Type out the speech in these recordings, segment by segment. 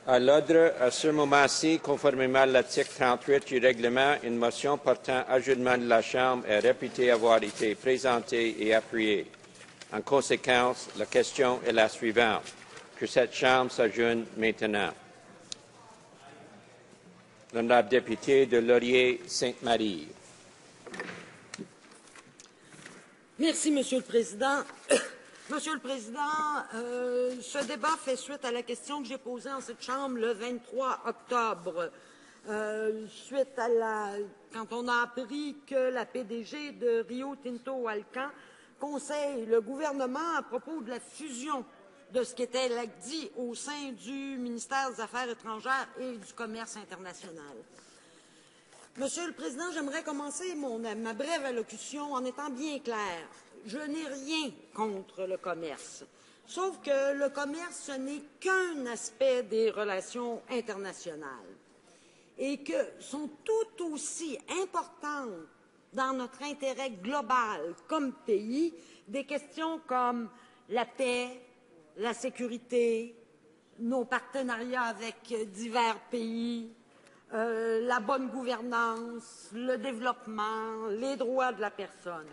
À l'ordre, à ce moment-ci, conformément à l'article 38 du règlement, une motion portant ajournement de la Chambre est réputée avoir été présentée et appuyée. En conséquence, la question est la suivante. Que cette Chambre s'ajourne maintenant. L'honorable député de Laurier-Sainte-Marie. Merci, Monsieur le Président. Monsieur le Président, ce débat fait suite à la question que j'ai posée en cette Chambre le 23 octobre. Quand on a appris que la PDG de Rio Tinto Alcan conseille le gouvernement à propos de la fusion de ce qui était l'ACDI au sein du ministère des Affaires étrangères et du Commerce international. Monsieur le Président, j'aimerais commencer ma brève allocution en étant bien clair. Je n'ai rien contre le commerce. Sauf que le commerce, ce n'est qu'un aspect des relations internationales et que sont tout aussi importantes dans notre intérêt global comme pays des questions comme la paix, la sécurité, nos partenariats avec divers pays, la bonne gouvernance, le développement, les droits de la personne.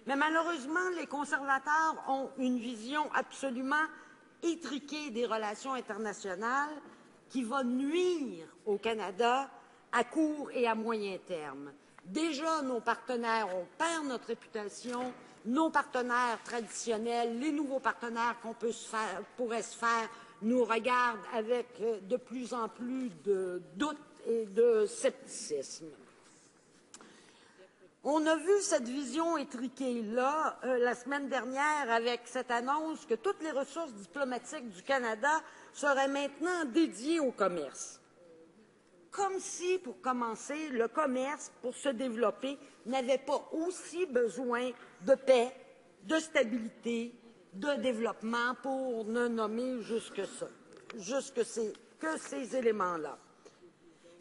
Mais malheureusement, les conservateurs ont une vision absolument étriquée des relations internationales qui va nuire au Canada à court et à moyen terme. Déjà, nos partenaires, on perd notre réputation, nos partenaires traditionnels, les nouveaux partenaires qu'on pourrait se faire, nous regardent avec de plus en plus de doutes et de scepticisme. On a vu cette vision étriquée-là la semaine dernière avec cette annonce que toutes les ressources diplomatiques du Canada seraient maintenant dédiées au commerce. Comme si, pour commencer, le commerce, pour se développer, n'avait pas aussi besoin de paix, de stabilité, de développement, pour ne nommer que ces éléments-là.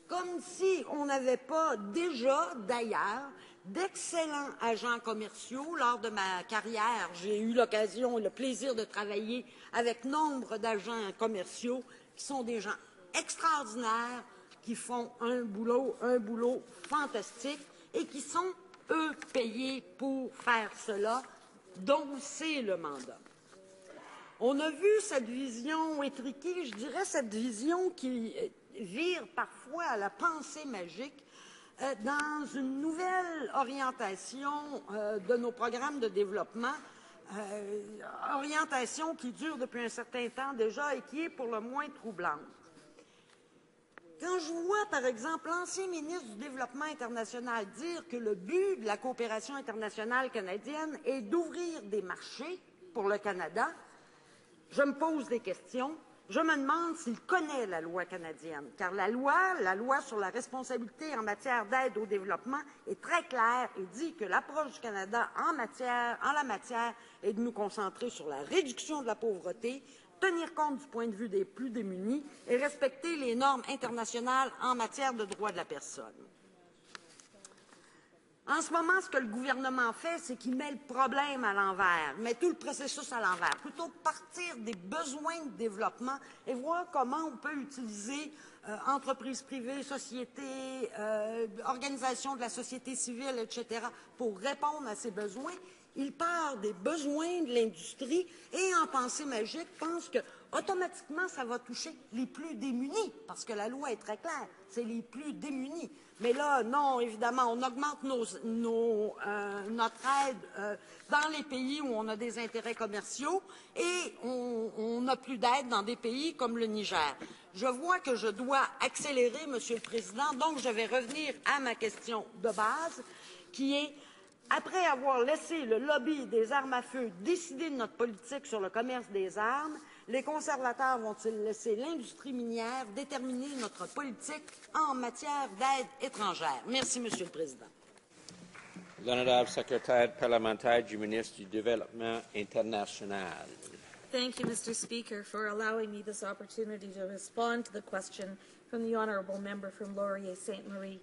Comme si on n'avait pas déjà, d'ailleurs, d'excellents agents commerciaux. Lors de ma carrière, j'ai eu l'occasion et le plaisir de travailler avec nombre d'agents commerciaux qui sont des gens extraordinaires, qui font un boulot fantastique et qui sont, eux, payés pour faire cela, dont c'est le mandat. On a vu cette vision étriquée, je dirais cette vision qui vire parfois à la pensée magique dans une nouvelle orientation de nos programmes de développement, orientation qui dure depuis un certain temps déjà et qui est pour le moins troublante. Quand je vois, par exemple, l'ancien ministre du Développement international dire que le but de la coopération internationale canadienne est d'ouvrir des marchés pour le Canada, je me pose des questions. Je me demande s'il connaît la loi canadienne, car la loi sur la responsabilité en matière d'aide au développement est très claire et dit que l'approche du Canada en la matière est de nous concentrer sur la réduction de la pauvreté, tenir compte du point de vue des plus démunis et respecter les normes internationales en matière de droits de la personne. En ce moment, ce que le gouvernement fait, c'est qu'il met le problème à l'envers, met tout le processus à l'envers, plutôt que partir des besoins de développement et voir comment on peut utiliser entreprises privées, sociétés, organisations de la société civile, etc., pour répondre à ces besoins. Il part des besoins de l'industrie et, en pensée magique, pense que automatiquement, ça va toucher les plus démunis, parce que la loi est très claire, c'est les plus démunis. Mais là, non, évidemment, on augmente notre aide dans les pays où on a des intérêts commerciaux et on n'a plus d'aide dans des pays comme le Niger. Je vois que je dois accélérer, Monsieur le Président, donc je vais revenir à ma question de base, qui est après avoir laissé le lobby des armes à feu décider de notre politique sur le commerce des armes, les conservateurs vont-ils laisser l'industrie minière déterminer notre politique en matière d'aide étrangère? Merci, Monsieur le Président. L'honorable secrétaire parlementaire du ministre du Développement international. Thank you, Mr. Speaker, for allowing me this opportunity to respond to the question from the honourable member from Laurier-Sainte-Marie.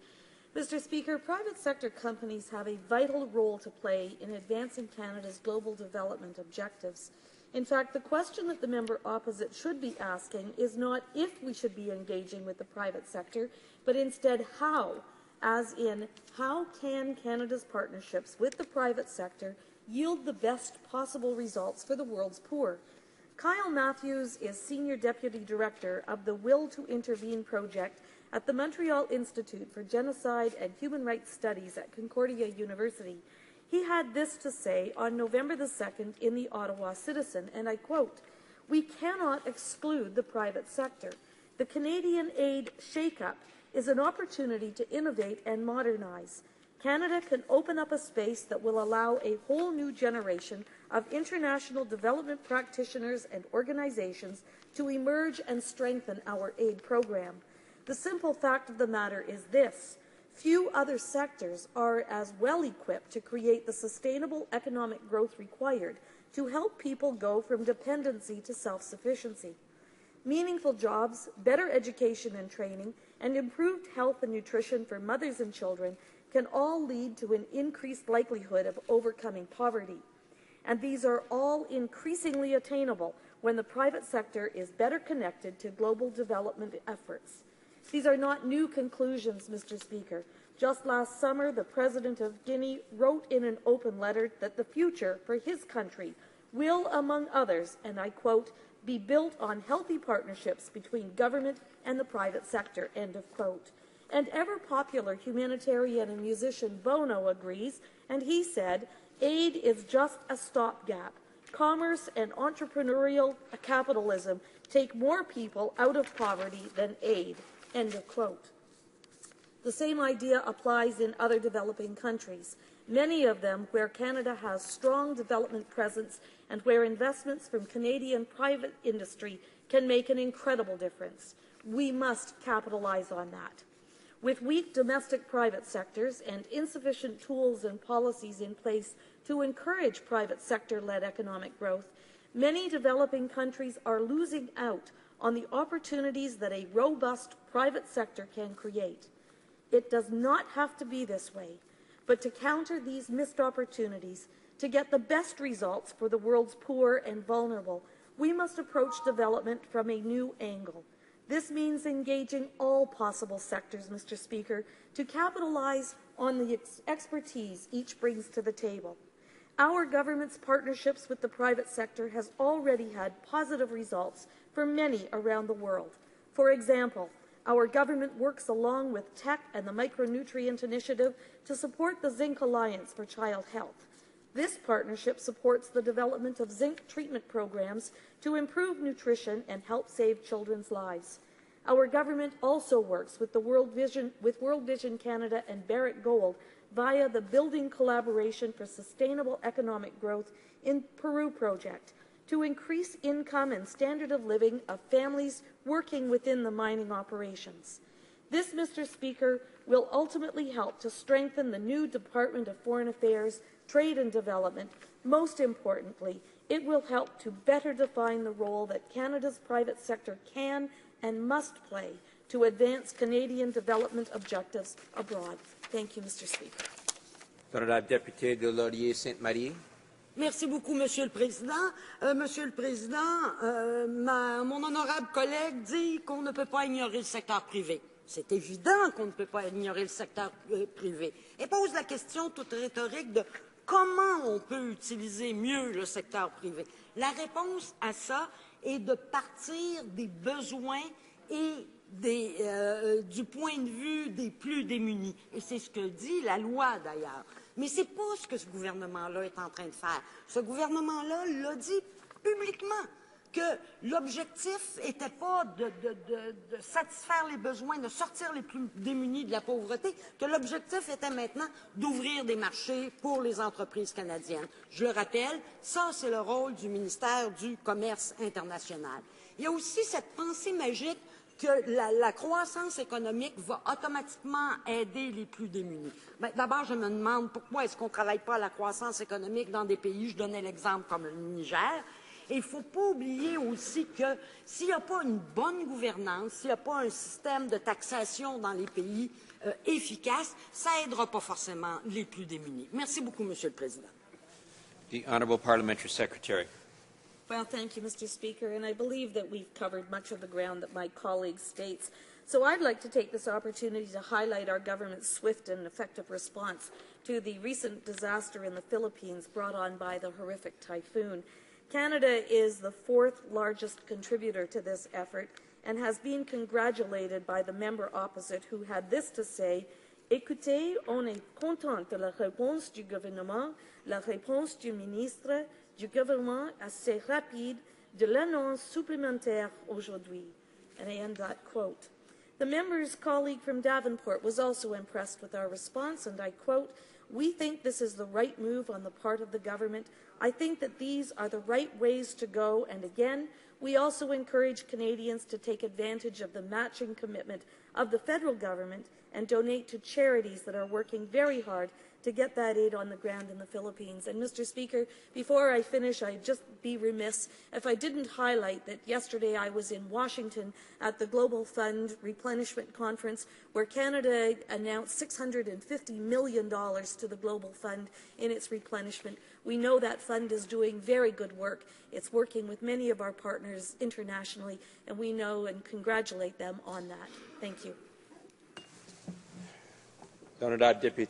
Mr. Speaker, private sector companies have a vital role to play in advancing Canada's global development objectives. In fact, the question that the member opposite should be asking is not if we should be engaging with the private sector, but instead how, as in how can Canada's partnerships with the private sector yield the best possible results for the world's poor. Kyle Matthews is Senior Deputy Director of the Will to Intervene project at the Montreal Institute for Genocide and Human Rights Studies at Concordia University. He had this to say on November the 2nd in the Ottawa Citizen, and I quote, "We cannot exclude the private sector. The Canadian aid shake-up is an opportunity to innovate and modernize. Canada can open up a space that will allow a whole new generation of international development practitioners and organizations to emerge and strengthen our aid program. The simple fact of the matter is this: few other sectors are as well equipped to create the sustainable economic growth required to help people go from dependency to self-sufficiency. Meaningful jobs, better education and training, and improved health and nutrition for mothers and children can all lead to an increased likelihood of overcoming poverty. And these are all increasingly attainable when the private sector is better connected to global development efforts. These are not new conclusions, Mr. Speaker. Just last summer, the President of Guinea wrote in an open letter that the future for his country will, among others, and I quote, be built on healthy partnerships between government and the private sector, end of quote. And ever-popular humanitarian and musician Bono agrees, and he said, aid is just a stopgap. Commerce and entrepreneurial capitalism take more people out of poverty than aid, end of quote. The same idea applies in other developing countries, many of them where Canada has strong development presence and where investments from Canadian private industry can make an incredible difference. We must capitalize on that. With weak domestic private sectors and insufficient tools and policies in place to encourage private sector-led economic growth, many developing countries are losing out on the opportunities that a robust private sector can create. It does not have to be this way, but to counter these missed opportunities, to get the best results for the world's poor and vulnerable, we must approach development from a new angle. This means engaging all possible sectors, Mr. Speaker, to capitalize on the expertise each brings to the table. Our government's partnerships with the private sector has already had positive results for many around the world. For example, our government works along with TEC and the Micronutrient Initiative to support the Zinc Alliance for Child Health. This partnership supports the development of zinc treatment programs to improve nutrition and help save children's lives. Our government also works with World Vision Canada and Barrick Gold via the Building Collaboration for Sustainable Economic Growth in Peru project to increase income and standard of living of families working within the mining operations. This, Mr. Speaker, will ultimately help to strengthen the new Department of Foreign Affairs, Trade and Development. Most importantly, it will help to better define the role that Canada's private sector can and must play to advance Canadian development objectives abroad. Thank you, Mr. Speaker. Honorable député de Laurier-Sainte-Marie. Merci beaucoup, Monsieur le Président. Monsieur le Président, mon honorable collègue dit qu'on ne peut pas ignorer le secteur privé. C'est évident qu'on ne peut pas ignorer le secteur privé. Et pose la question toute rhétorique de comment on peut utiliser mieux le secteur privé. La réponse à ça est de partir des besoins et du point de vue des plus démunis. Et c'est ce que dit la loi, d'ailleurs. Mais ce n'est pas ce que ce gouvernement-là est en train de faire. Ce gouvernement-là l'a dit publiquement, que l'objectif n'était pas de satisfaire les besoins, de sortir les plus démunis de la pauvreté, que l'objectif était maintenant d'ouvrir des marchés pour les entreprises canadiennes. Je le rappelle, ça, c'est le rôle du ministère du Commerce international. Il y a aussi cette pensée magique que la croissance économique va automatiquement aider les plus démunis. D'abord, je me demande pourquoi est-ce qu'on ne travaille pas à la croissance économique dans des pays, je donnais l'exemple comme le Niger. Et il ne faut pas oublier aussi que s'il n'y a pas une bonne gouvernance, s'il n'y a pas un système de taxation dans les pays efficace, ça n'aidera pas forcément les plus démunis. Merci beaucoup, Monsieur le Président. The Honourable Parliamentary Secretary. Well, thank you, Mr. Speaker, and I believe that we've covered much of the ground that my colleague states. So I'd like to take this opportunity to highlight our government's swift and effective response to the recent disaster in the Philippines brought on by the horrific typhoon. Canada is the fourth largest contributor to this effort and has been congratulated by the member opposite, who had this to say: Écoutez, on est content de la réponse du gouvernement, la réponse du ministre du gouvernement assez rapide de l'annonce supplémentaire aujourd'hui. And I end that quote. The member's colleague from Davenport was also impressed with our response, and I quote, "We think this is the right move on the part of the government. I think that these are the right ways to go, and again, we also encourage Canadians to take advantage of the matching commitment of the federal government and donate to charities that are working very hard to get that aid on the ground in the Philippines." And Mr. Speaker, before I finish, I'd just be remiss if I didn't highlight that yesterday I was in Washington at the Global Fund Replenishment Conference, where Canada announced $650 million to the Global Fund in its replenishment. We know that fund is doing very good work. It's working with many of our partners internationally, and we know and congratulate them on that. Thank you. L'honorable député